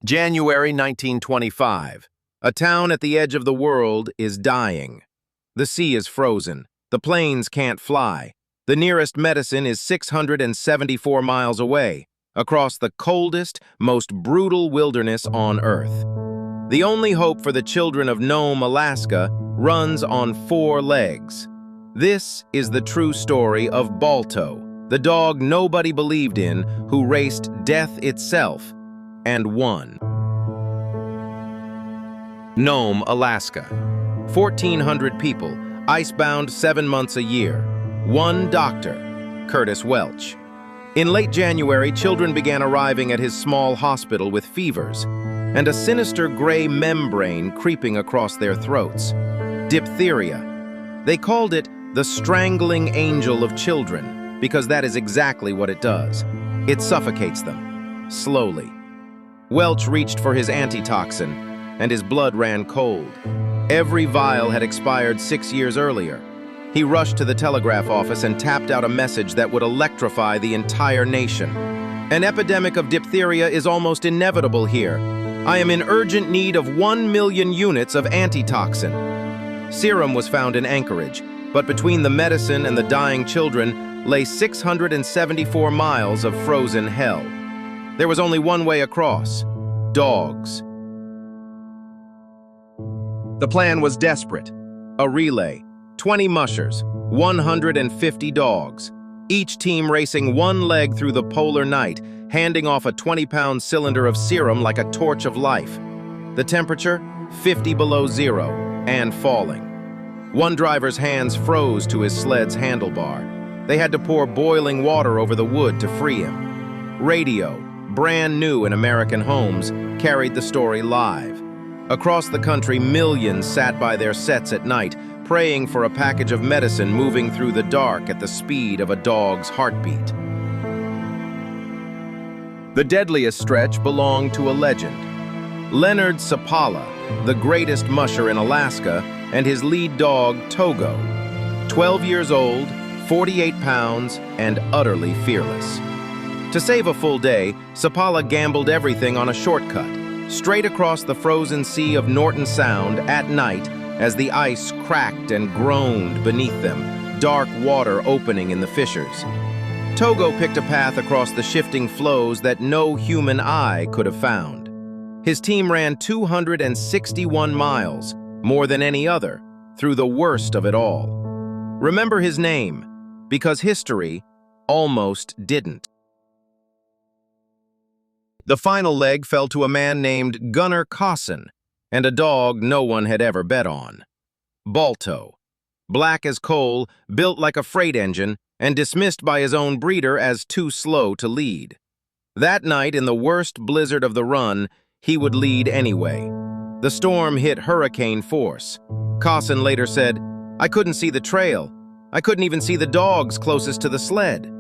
January 1925. A town at the edge of the world is dying. The sea is frozen. The planes can't fly. The nearest medicine is 674 miles away, across the coldest, most brutal wilderness on Earth. The only hope for the children of Nome, Alaska, runs on 4 legs. This is the true story of Balto, the dog nobody believed in, who raced death itself and won. Nome, Alaska. 1,400 people, icebound 7 months a year. 1 doctor, Curtis Welch. In late January, children began arriving at his small hospital with fevers and a sinister gray membrane creeping across their throats. Diphtheria. They called it the Strangling Angel of Children because that is exactly what it does. It suffocates them, slowly. Welch reached for his antitoxin, and his blood ran cold. Every vial had expired 6 years earlier. He rushed to the telegraph office and tapped out a message that would electrify the entire nation. An epidemic of diphtheria is almost inevitable here. I am in urgent need of 1 million units of antitoxin. Serum was found in Anchorage, but between the medicine and the dying children lay 674 miles of frozen hell. There was only one way across: dogs. The plan was desperate. A relay, 20 mushers, 150 dogs, each team racing 1 leg through the polar night, handing off a 20-pound cylinder of serum like a torch of life. The temperature, 50 below zero, and falling. One driver's hands froze to his sled's handlebar. They had to pour boiling water over the wood to free him. Radio, brand new in American homes, carried the story live. Across the country, millions sat by their sets at night, praying for a package of medicine moving through the dark at the speed of a dog's heartbeat. The deadliest stretch belonged to a legend. Leonard Sapala, the greatest musher in Alaska, and his lead dog, Togo. 12 years old, 48 pounds, and utterly fearless. To save a full day, Sapala gambled everything on a shortcut, straight across the frozen sea of Norton Sound at night as the ice cracked and groaned beneath them, dark water opening in the fissures. Togo picked a path across the shifting flows that no human eye could have found. His team ran 261 miles, more than any other, through the worst of it all. Remember his name, because history almost didn't. The final leg fell to a man named Gunnar Kossin, and a dog no one had ever bet on. Balto. Black as coal, built like a freight engine, and dismissed by his own breeder as too slow to lead. That night, in the worst blizzard of the run, he would lead anyway. The storm hit hurricane force. Kossin later said, "I couldn't see the trail. I couldn't even see the dogs closest to the sled."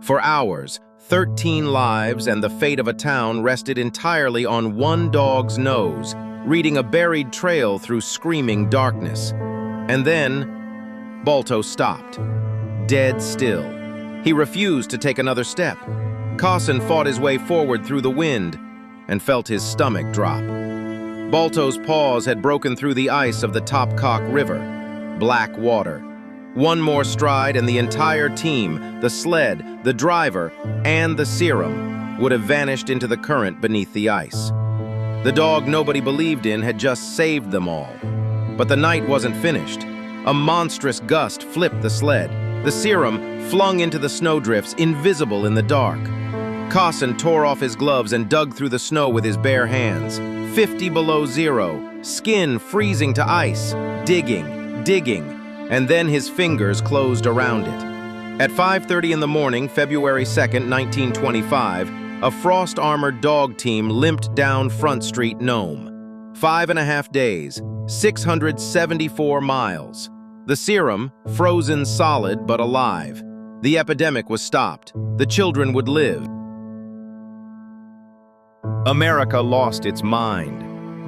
For hours, 13 lives and the fate of a town rested entirely on one dog's nose, reading a buried trail through screaming darkness. And then, Balto stopped, dead still. He refused to take another step. Kossin fought his way forward through the wind and felt his stomach drop. Balto's paws had broken through the ice of the Topcock River, black water. One more stride and the entire team, the sled, the driver, and the serum, would have vanished into the current beneath the ice. The dog nobody believed in had just saved them all. But the night wasn't finished. A monstrous gust flipped the sled. The serum flung into the snowdrifts, invisible in the dark. Kossin tore off his gloves and dug through the snow with his bare hands. 50 below zero, skin freezing to ice, digging, and then his fingers closed around it. At 5:30 in the morning, February 2nd, 1925, a frost-armored dog team limped down Front Street, Nome. 5.5 days, 674 miles. The serum, frozen solid but alive. The epidemic was stopped. The children would live. America lost its mind.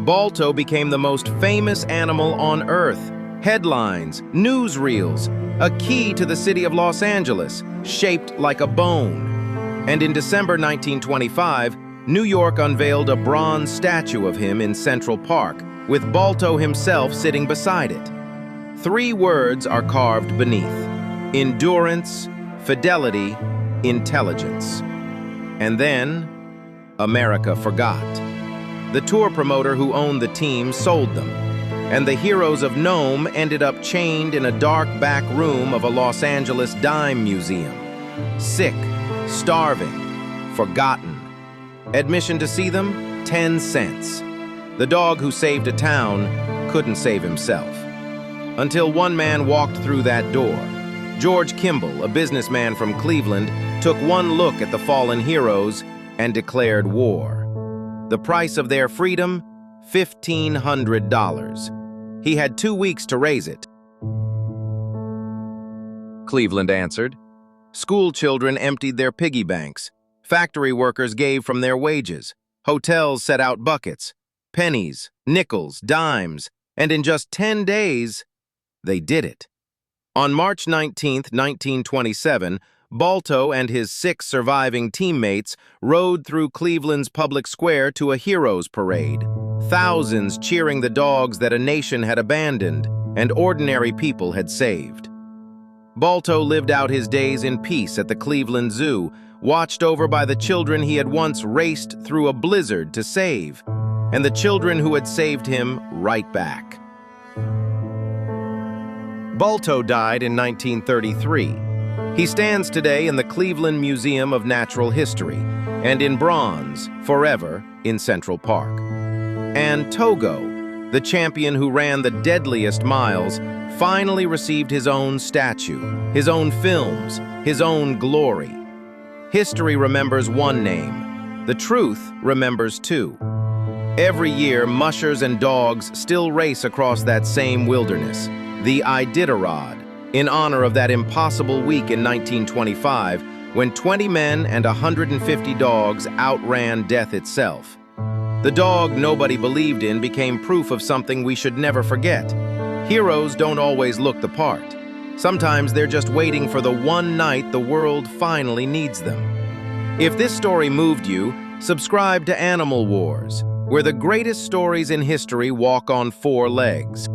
Balto became the most famous animal on Earth. Headlines, newsreels, a key to the city of Los Angeles, shaped like a bone. And in December 1925, New York unveiled a bronze statue of him in Central Park, with Balto himself sitting beside it. 3 words are carved beneath: endurance, fidelity, intelligence. And then, America forgot. The tour promoter who owned the team sold them, and the heroes of Nome ended up chained in a dark back room of a Los Angeles dime museum. Sick, starving, forgotten. Admission to see them, 10 cents. The dog who saved a town couldn't save himself. Until one man walked through that door. George Kimball, a businessman from Cleveland, took one look at the fallen heroes and declared war. The price of their freedom, $1,500. He had 2 weeks to raise it. Cleveland answered. School children emptied their piggy banks. Factory workers gave from their wages. Hotels set out buckets, pennies, nickels, dimes, and in just 10 days, they did it. On March 19, 1927, Balto and his 6 surviving teammates rode through Cleveland's public square to a heroes parade. Thousands cheering the dogs that a nation had abandoned and ordinary people had saved. Balto lived out his days in peace at the Cleveland Zoo, watched over by the children he had once raced through a blizzard to save, and the children who had saved him right back. Balto died in 1933. He stands today in the Cleveland Museum of Natural History, and in bronze, forever, in Central Park. And Togo, the champion who ran the deadliest miles, finally received his own statue, his own films, his own glory. History remembers one name. The truth remembers 2. Every year, mushers and dogs still race across that same wilderness, the Iditarod, in honor of that impossible week in 1925 when 20 men and 150 dogs outran death itself. The dog nobody believed in became proof of something we should never forget. Heroes don't always look the part. Sometimes they're just waiting for the one night the world finally needs them. If this story moved you, subscribe to Animal Wars, where the greatest stories in history walk on 4 legs.